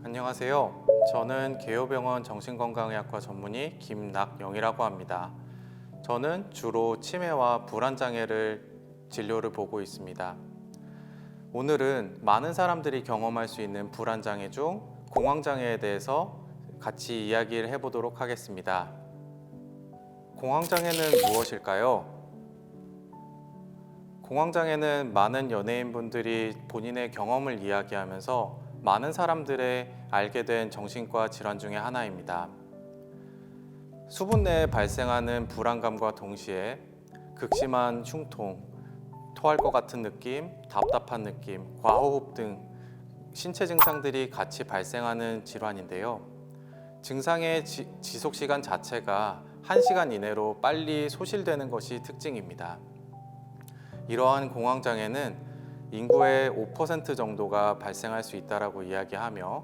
안녕하세요. 저는 개요병원 정신건강의학과 전문의 김낙영이라고 합니다. 저는 주로 치매와 불안장애를 진료를 보고 있습니다. 오늘은 많은 사람들이 경험할 수 있는 불안장애 중 공황장애에 대해서 같이 이야기를 해보도록 하겠습니다. 공황장애는 무엇일까요? 공황장애는 많은 연예인분들이 본인의 경험을 이야기하면서 많은 사람들의 알게 된 정신과 질환 중에 하나입니다. 수분 내에 발생하는 불안감과 동시에 극심한 흉통, 토할 것 같은 느낌, 답답한 느낌, 과호흡 등 신체 증상들이 같이 발생하는 질환인데요. 증상의 지속 시간 자체가 1시간 이내로 빨리 소실되는 것이 특징입니다. 이러한 공황장애는 인구의 5% 정도가 발생할 수 있다고 이야기하며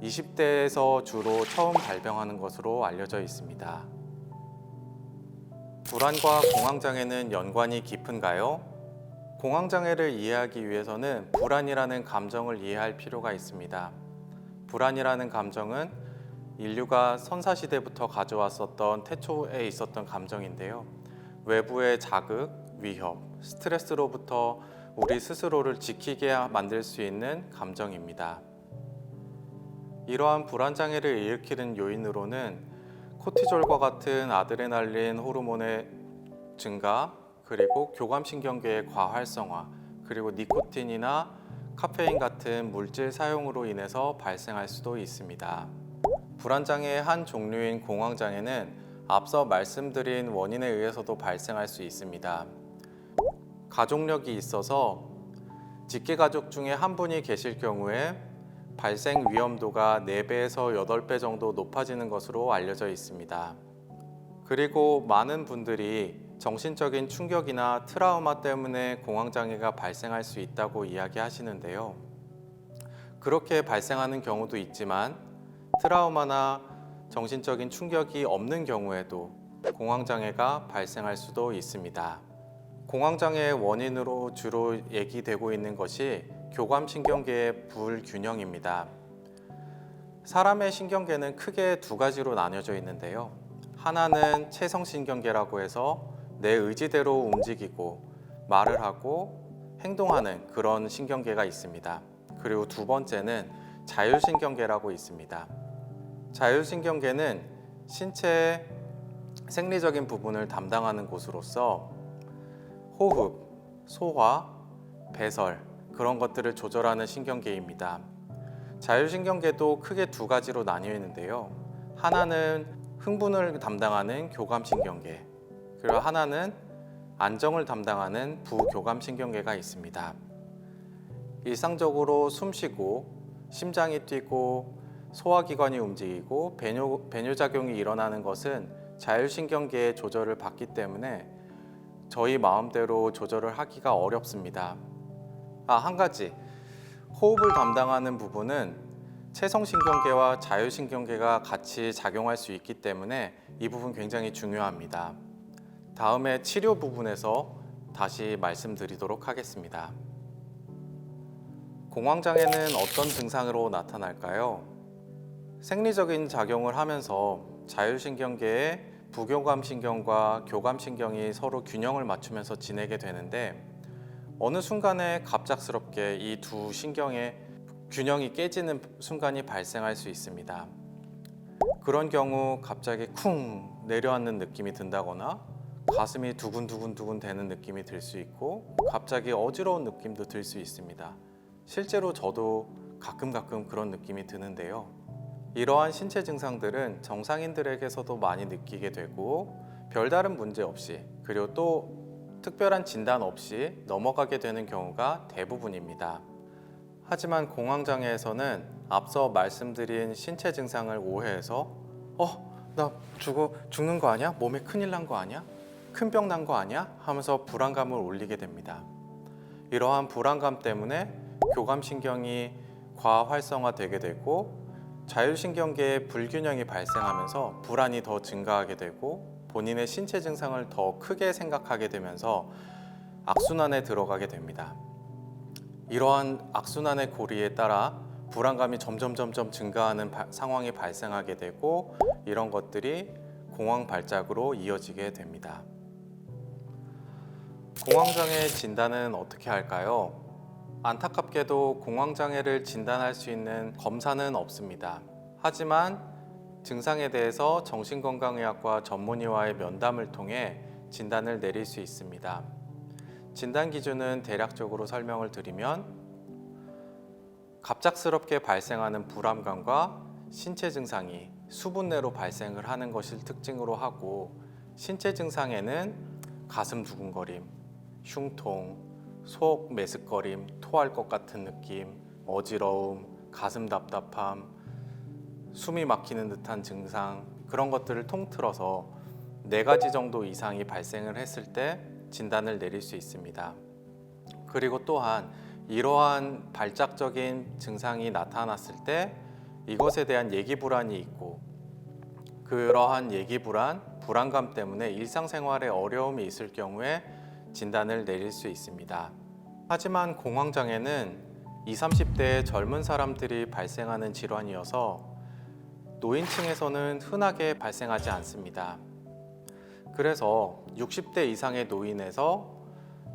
20대에서 주로 처음 발병하는 것으로 알려져 있습니다. 불안과 공황장애는 연관이 깊은가요? 공황장애를 이해하기 위해서는 불안이라는 감정을 이해할 필요가 있습니다. 불안이라는 감정은 인류가 선사시대부터 가져왔었던 태초에 있었던 감정인데요. 외부의 자극, 위협, 스트레스로부터 우리 스스로를 지키게 만들 수 있는 감정입니다. 이러한 불안장애를 일으키는 요인으로는 코티졸과 같은 아드레날린 호르몬의 증가, 그리고 교감신경계의 과활성화, 그리고 니코틴이나 카페인 같은 물질 사용으로 인해서 발생할 수도 있습니다. 불안장애의 한 종류인 공황장애는 앞서 말씀드린 원인에 의해서도 발생할 수 있습니다. 가족력이 있어서 직계가족 중에 한 분이 계실 경우에 발생 위험도가 4배에서 8배 정도 높아지는 것으로 알려져 있습니다. 그리고 많은 분들이 정신적인 충격이나 트라우마 때문에 공황장애가 발생할 수 있다고 이야기하시는데요. 그렇게 발생하는 경우도 있지만 트라우마나 정신적인 충격이 없는 경우에도 공황장애가 발생할 수도 있습니다. 공황장애의 원인으로 주로 얘기되고 있는 것이 교감신경계의 불균형입니다. 사람의 신경계는 크게 2가지로 나뉘어져 있는데요. 하나는 체성신경계라고 해서 내 의지대로 움직이고 말을 하고 행동하는 그런 신경계가 있습니다. 그리고 2번째는 자율신경계라고 있습니다. 자율신경계는 신체의 생리적인 부분을 담당하는 곳으로서 호흡, 소화, 배설 그런 것들을 조절하는 신경계입니다. 자율신경계도 크게 2가지로 나뉘어 있는데요. 하나는 흥분을 담당하는 교감신경계, 그리고 하나는 안정을 담당하는 부교감신경계가 있습니다. 일상적으로 숨쉬고 심장이 뛰고 소화기관이 움직이고 배뇨작용이 일어나는 것은 자율신경계의 조절을 받기 때문에 저희 마음대로 조절을 하기가 어렵습니다. 한 가지, 호흡을 담당하는 부분은 체성신경계와 자율신경계가 같이 작용할 수 있기 때문에 이 부분 굉장히 중요합니다. 다음에 치료 부분에서 다시 말씀드리도록 하겠습니다. 공황장애는 어떤 증상으로 나타날까요? 생리적인 작용을 하면서 자율신경계의 부교감신경과 교감신경이 서로 균형을 맞추면서 지내게 되는데 어느 순간에 갑작스럽게 이 2 신경의 균형이 깨지는 순간이 발생할 수 있습니다. 그런 경우 갑자기 쿵 내려앉는 느낌이 든다거나 가슴이 두근두근 되는 느낌이 들 수 있고 갑자기 어지러운 느낌도 들 수 있습니다. 실제로 저도 가끔 그런 느낌이 드는데요. 이러한 신체 증상들은 정상인들에게서도 많이 느끼게 되고 별다른 문제 없이 그리고 또 특별한 진단 없이 넘어가게 되는 경우가 대부분입니다. 하지만 공황장애에서는 앞서 말씀드린 신체 증상을 오해해서 나 죽는 거 아니야? 몸에 큰일 난 거 아니야? 큰 병 난 거 아니야? 하면서 불안감을 올리게 됩니다. 이러한 불안감 때문에 교감신경이 과활성화되게 되고 자율신경계의 불균형이 발생하면서 불안이 더 증가하게 되고 본인의 신체 증상을 더 크게 생각하게 되면서 악순환에 들어가게 됩니다. 이러한 악순환의 고리에 따라 불안감이 점점 증가하는 상황이 발생하게 되고 이런 것들이 공황 발작으로 이어지게 됩니다. 공황장애 진단은 어떻게 할까요? 안타깝게도 공황장애를 진단할 수 있는 검사는 없습니다. 하지만 증상에 대해서 정신건강의학과 전문의와의 면담을 통해 진단을 내릴 수 있습니다. 진단 기준은 대략적으로 설명을 드리면 갑작스럽게 발생하는 불안감과 신체 증상이 수분 내로 발생을 하는 것을 특징으로 하고 신체 증상에는 가슴 두근거림, 흉통, 속 메스꺼림, 토할 것 같은 느낌, 어지러움, 가슴 답답함, 숨이 막히는 듯한 증상 그런 것들을 통틀어서 4가지 정도 이상이 발생을 했을 때 진단을 내릴 수 있습니다. 그리고 또한 이러한 발작적인 증상이 나타났을 때 이것에 대한 예기 불안이 있고 그러한 예기 불안, 불안감 때문에 일상생활에 어려움이 있을 경우에 진단을 내릴 수 있습니다. 하지만 공황장애는 20, 30대의 젊은 사람들이 발생하는 질환이어서 노인층에서는 흔하게 발생하지 않습니다. 그래서 60대 이상의 노인에서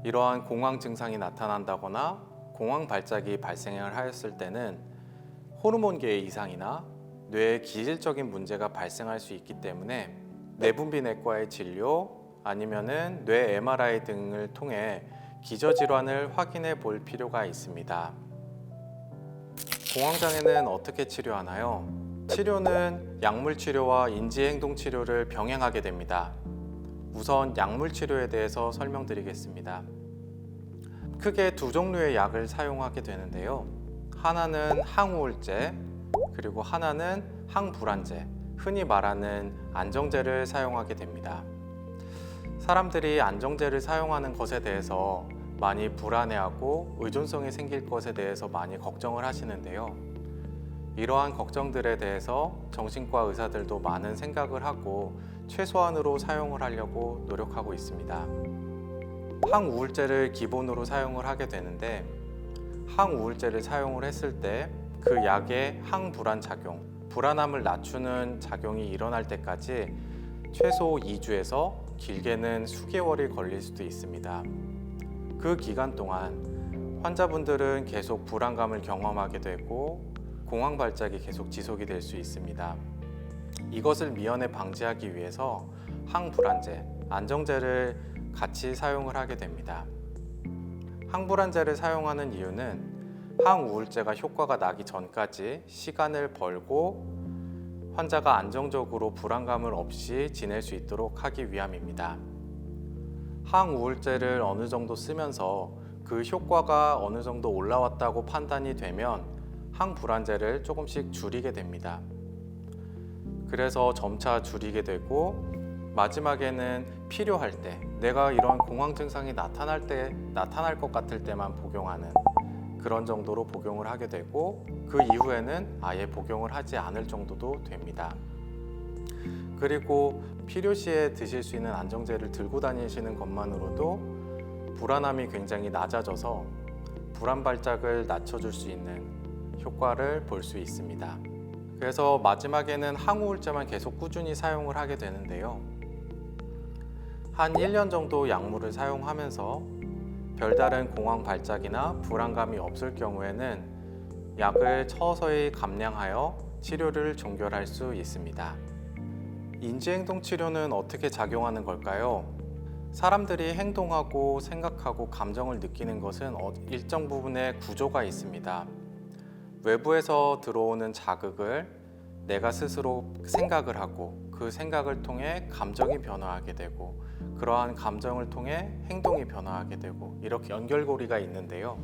이러한 공황 증상이 나타난다거나 공황 발작이 발생을 하였을 때는 호르몬계의 이상이나 뇌의 기질적인 문제가 발생할 수 있기 때문에 내분비내과의 진료 아니면은 뇌 MRI 등을 통해 기저질환을 확인해 볼 필요가 있습니다. 공황장애는 어떻게 치료하나요? 치료는 약물치료와 인지행동치료를 병행하게 됩니다. 우선 약물치료에 대해서 설명드리겠습니다. 크게 2종류의 약을 사용하게 되는데요. 하나는 항우울제, 그리고 하나는 항불안제, 흔히 말하는 안정제를 사용하게 됩니다. 사람들이 안정제를 사용하는 것에 대해서 많이 불안해하고 의존성이 생길 것에 대해서 많이 걱정을 하시는데요. 이러한 걱정들에 대해서 정신과 의사들도 많은 생각을 하고 최소한으로 사용을 하려고 노력하고 있습니다. 항우울제를 기본으로 사용을 하게 되는데 항우울제를 사용을 했을 때 그 약의 항불안 작용, 불안함을 낮추는 작용이 일어날 때까지 최소 2주에서 길게는 수개월이 걸릴 수도 있습니다. 그 기간 동안 환자분들은 계속 불안감을 경험하게 되고 공황 발작이 계속 지속이 될 수 있습니다. 이것을 미연에 방지하기 위해서 항불안제, 안정제를 같이 사용을 하게 됩니다. 항불안제를 사용하는 이유는 항우울제가 효과가 나기 전까지 시간을 벌고 환자가 안정적으로 불안감을 없이 지낼 수 있도록 하기 위함입니다. 항우울제를 어느 정도 쓰면서 그 효과가 어느 정도 올라왔다고 판단이 되면 항불안제를 조금씩 줄이게 됩니다. 그래서 점차 줄이게 되고 마지막에는 필요할 때 내가 이런 공황 증상이 나타날 것 같을 때만 복용하는 그런 정도로 복용을 하게 되고 그 이후에는 아예 복용을 하지 않을 정도도 됩니다. 그리고 필요시에 드실 수 있는 안정제를 들고 다니시는 것만으로도 불안함이 굉장히 낮아져서 불안 발작을 낮춰줄 수 있는 효과를 볼 수 있습니다. 그래서 마지막에는 항우울제만 계속 꾸준히 사용을 하게 되는데요. 한 1년 정도 약물을 사용하면서 별다른 공황 발작이나 불안감이 없을 경우에는 약을 서서히 감량하여 치료를 종결할 수 있습니다. 인지행동 치료는 어떻게 작용하는 걸까요? 사람들이 행동하고 생각하고 감정을 느끼는 것은 일정 부분의 구조가 있습니다. 외부에서 들어오는 자극을 내가 스스로 생각을 하고 그 생각을 통해 감정이 변화하게 되고 그러한 감정을 통해 행동이 변화하게 되고 이렇게 연결고리가 있는데요.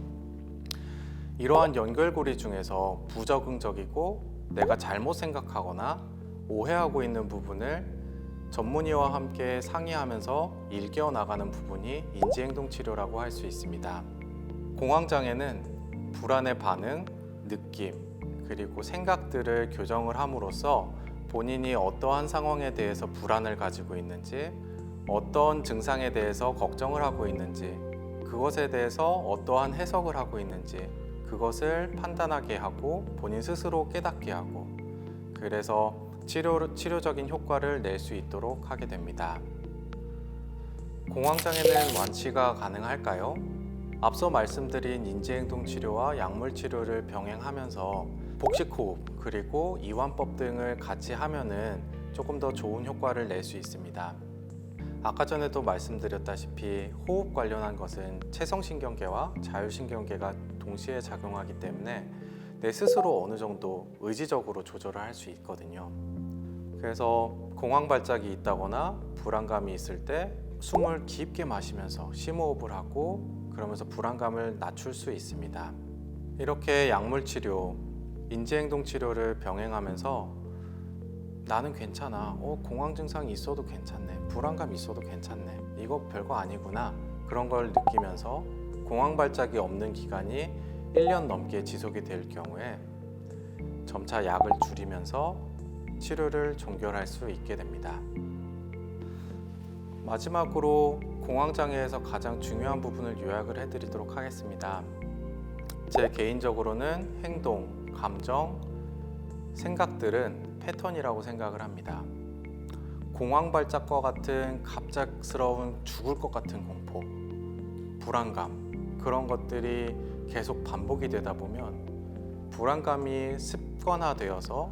이러한 연결고리 중에서 부적응적이고 내가 잘못 생각하거나 오해하고 있는 부분을 전문의와 함께 상의하면서 일깨워 나가는 부분이 인지행동 치료라고 할 수 있습니다. 공황장애는 불안의 반응, 느낌, 그리고 생각들을 교정을 함으로써 본인이 어떠한 상황에 대해서 불안을 가지고 있는지, 어떤 증상에 대해서 걱정을 하고 있는지, 그것에 대해서 어떠한 해석을 하고 있는지, 그것을 판단하게 하고 본인 스스로 깨닫게 하고, 그래서 치료적인 효과를 낼 수 있도록 하게 됩니다. 공황장애는 완치가 가능할까요? 앞서 말씀드린 인지행동 치료와 약물 치료를 병행하면서 복식호흡 그리고 이완법 등을 같이 하면은 조금 더 좋은 효과를 낼 수 있습니다. 아까 전에도 말씀드렸다시피 호흡 관련한 것은 체성신경계와 자율신경계가 동시에 작용하기 때문에 내 스스로 어느 정도 의지적으로 조절을 할 수 있거든요. 그래서 공황 발작이 있다거나 불안감이 있을 때 숨을 깊게 마시면서 심호흡을 하고 그러면서 불안감을 낮출 수 있습니다. 이렇게 약물 치료, 인지행동 치료를 병행하면서 나는 괜찮아. 공황 증상이 있어도 괜찮네. 불안감이 있어도 괜찮네. 이거 별거 아니구나. 그런 걸 느끼면서 공황 발작이 없는 기간이 1년 넘게 지속이 될 경우에 점차 약을 줄이면서 치료를 종결할 수 있게 됩니다. 마지막으로 공황장애에서 가장 중요한 부분을 요약을 해드리도록 하겠습니다. 제 개인적으로는 행동, 감정, 생각들은 패턴이라고 생각을 합니다. 공황 발작과 같은 갑작스러운 죽을 것 같은 공포, 불안감, 그런 것들이 계속 반복이 되다 보면 불안감이 습관화되어서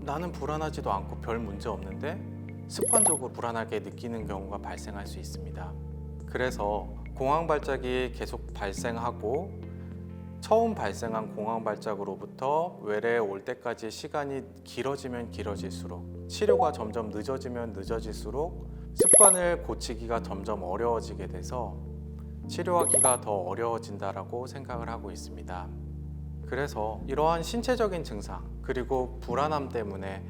나는 불안하지도 않고 별 문제 없는데 습관적으로 불안하게 느끼는 경우가 발생할 수 있습니다. 그래서 공황 발작이 계속 발생하고 처음 발생한 공황 발작으로부터 외래에 올 때까지 시간이 길어지면 길어질수록 치료가 점점 늦어지면 늦어질수록 습관을 고치기가 점점 어려워지게 돼서 치료하기가 더 어려워진다라고 생각을 하고 있습니다. 그래서 이러한 신체적인 증상 그리고 불안함 때문에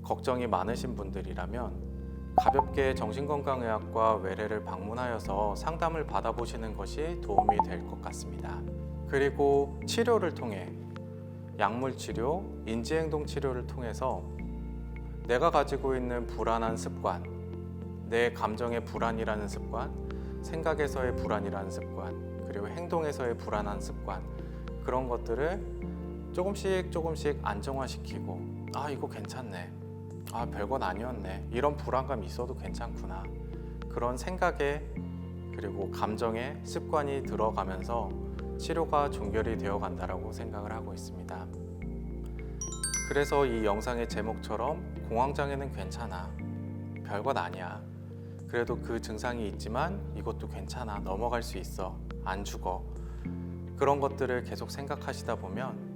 걱정이 많으신 분들이라면 가볍게 정신건강의학과 외래를 방문하여서 상담을 받아보시는 것이 도움이 될 것 같습니다. 그리고 치료를 통해 약물 치료, 인지행동 치료를 통해서 내가 가지고 있는 불안한 습관, 내 감정의 불안이라는 습관, 생각에서의 불안이라는 습관, 그리고 행동에서의 불안한 습관, 그런 것들을 조금씩 안정화시키고 이거 괜찮네. 별건 아니었네. 이런 불안감이 있어도 괜찮구나. 그런 생각에 그리고 감정에 습관이 들어가면서 치료가 종결이 되어 간다라고 생각을 하고 있습니다. 그래서 이 영상의 제목처럼 공황장애는 괜찮아. 별것 아니야. 그래도 그 증상이 있지만 이것도 괜찮아. 넘어갈 수 있어. 안 죽어. 그런 것들을 계속 생각하시다 보면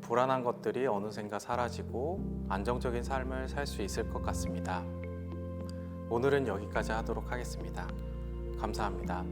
불안한 것들이 어느샌가 사라지고 안정적인 삶을 살 수 있을 것 같습니다. 오늘은 여기까지 하도록 하겠습니다. 감사합니다.